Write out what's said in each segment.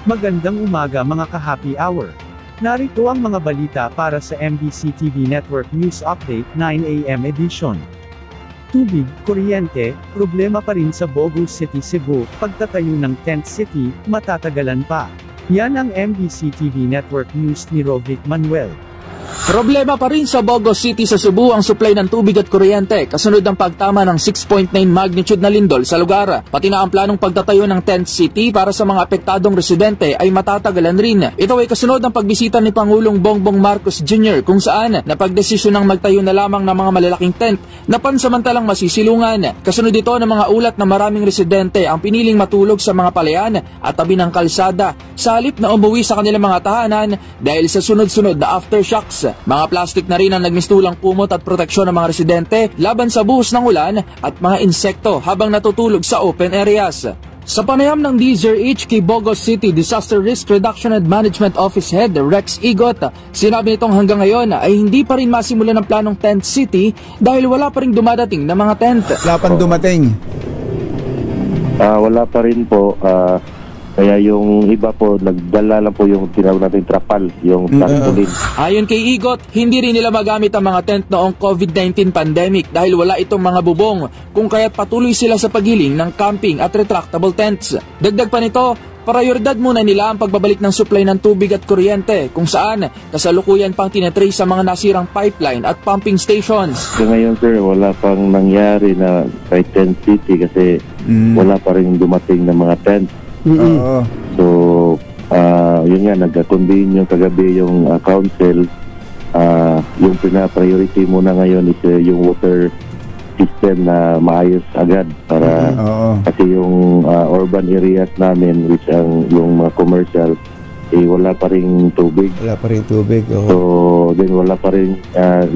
Magandang umaga mga ka-happy hour. Narito ang mga balita para sa MBC TV Network News Update 9 AM edition. Tubig, kuryente, problema pa rin sa Bogo City, Cebu, pagtatayo ng tent city, matatagalan pa. Yan ang MBC TV Network News ni Rovic Manuel. Problema pa rin sa Bogo City sa Cebu ang supply ng tubig at kuryente kasunod ng pagtama ng 6.9 magnitude na lindol sa lugar. Pati na ang planong pagtatayo ng tent city para sa mga apektadong residente ay matatagalan rin. Ito ay kasunod ng pagbisita ni Pangulong Bongbong Marcos Jr. kung saan napagdesisyon ng magtayo na lamang ng mga malalaking tent na pansamantalang masisilungan. Kasunod ito ng mga ulat na maraming residente ang piniling matulog sa mga palayan at tabi ng kalsada sa halip na umuwi sa kanilang mga tahanan dahil sa sunod-sunod na aftershocks. Mga plastic na rin ang nagmistulang kumot at proteksyon ng mga residente laban sa buhos ng ulan at mga insekto habang natutulog sa open areas. Sa panayam ng DZRH kay Bogo City Disaster Risk Reduction and Management Office Head Rex Igot, sinabi nitong hanggang ngayon ay hindi pa rin masimulan ang planong tent city dahil wala pa rin dumadating na mga tent. Wala pang dumating? Wala pa rin po. Kaya yung iba po, nagdala lang po yung tinawag natin trapal, yung tarpaulin. Ayon kay Igot, hindi rin nila magamit ang mga tent noong COVID-19 pandemic dahil wala itong mga bubong, kung kaya't patuloy sila sa paghiling ng camping at retractable tents. Dagdag pa nito, prioridad muna nila ang pagbabalik ng supply ng tubig at kuryente kung saan kasalukuyan pang tinetrace sa mga nasirang pipeline at pumping stations. So ngayon sir, wala pang nangyari na kay tent city kasi wala pa rin dumating ng mga tent. So, yun nga, nag-convene yung kagabi yung council. Yung pina-priority muna ngayon is yung water system na maayos agad para kasi yung urban areas namin, which ang yung mga commercial, wala pa rin tubig. Wala pa rin tubig. So, then wala pa rin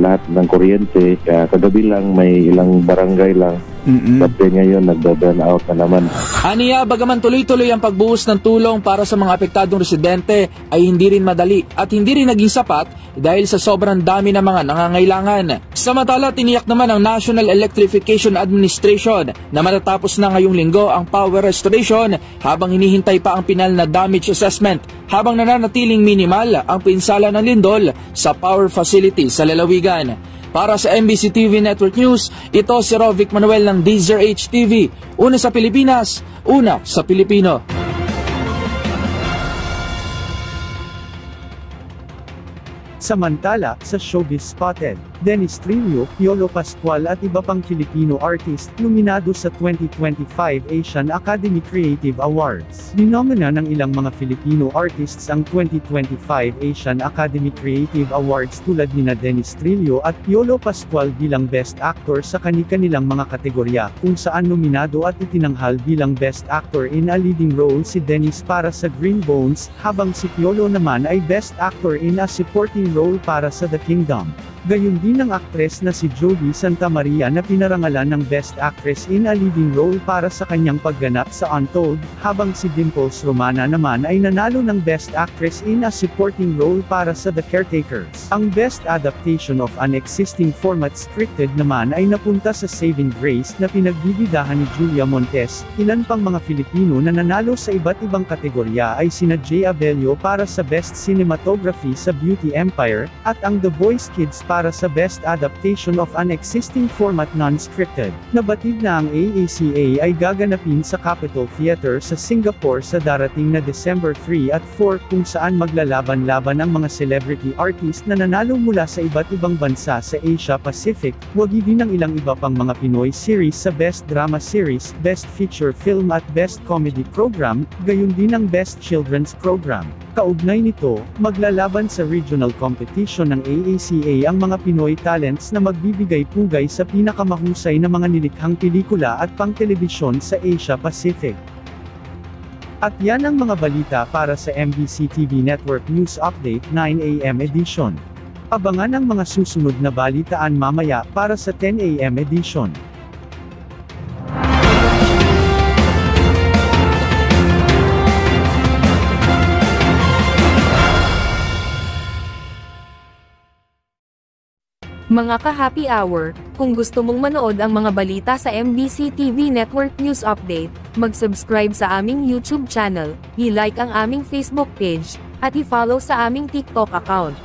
lahat ng kuryente. Kagabi lang, may ilang barangay lang. Kasi ngayon, nagda-burn out na naman. Aniya, bagaman tuloy-tuloy ang pagbuhos ng tulong para sa mga apektadong residente, ay hindi rin madali at hindi rin naging sapat dahil sa sobrang dami ng mga nangangailangan. Samantala, tiniyak naman ng National Electrification Administration na matatapos na ngayong linggo ang power restoration habang hinihintay pa ang pinal na damage assessment habang nananatiling minimal ang pinsala ng lindol sa power facility sa lalawigan. Para sa MBC TV Network News, ito si Rovic Manuel ng DZRH TV. Una sa Pilipinas, una sa Pilipino. Samantala, sa Showbiz Spotted, Dennis Trillo, Piolo Pascual at iba pang Filipino artist, nominado sa 2025 Asian Academy Creative Awards. Dinomina ng ilang mga Filipino artists ang 2025 Asian Academy Creative Awards tulad nina Dennis Trillo at Piolo Pascual bilang Best Actor sa kani-kanilang mga kategorya, kung saan nominado at itinanghal bilang Best Actor in a Leading Role si Dennis para sa Green Bones, habang si Piolo naman ay Best Actor in a Supporting Role para sa The Kingdom. Gayon din ang aktres na si Jodie Santa Maria na pinarangalan ng Best Actress in a Leading Role para sa kanyang pagganap sa Untold, habang si Dimples Romana naman ay nanalo ng Best Actress in a Supporting Role para sa The Caretakers. Ang Best Adaptation of an Existing Format Scripted naman ay napunta sa Saving Grace na pinagbibidahan ni Julia Montes. Ilan pang mga Filipino na nanalo sa iba't ibang kategorya ay sina Jay Abello para sa Best Cinematography sa Beauty Empire, at ang The Voice Kids para sa Best Adaptation of an Existing Format Non-Scripted. Nabatid na ang AACA ay gaganapin sa Capitol Theatre sa Singapore sa darating na December 3 at 4 kung saan maglalaban-laban ang mga celebrity artist na nanalo mula sa iba't ibang bansa sa Asia Pacific, wagi din ang ilang iba pang mga Pinoy series sa Best Drama Series, Best Feature Film at Best Comedy Program, gayon din ang Best Children's Program. Kaugnay nito, maglalaban sa regional competition ng AACA ang mga Pinoy talents na magbibigay pugay sa pinakamahusay na mga nilikhang pelikula at pang-telebisyon sa Asia Pacific. At yan ang mga balita para sa MBC TV Network News Update 9 AM edition. Abangan ang mga susunod na balitaan mamaya para sa 10 AM edition. Mga ka-happy hour, kung gusto mong manood ang mga balita sa MBC TV Network News Update, mag-subscribe sa aming YouTube channel, i-like ang aming Facebook page, at i-follow sa aming TikTok account.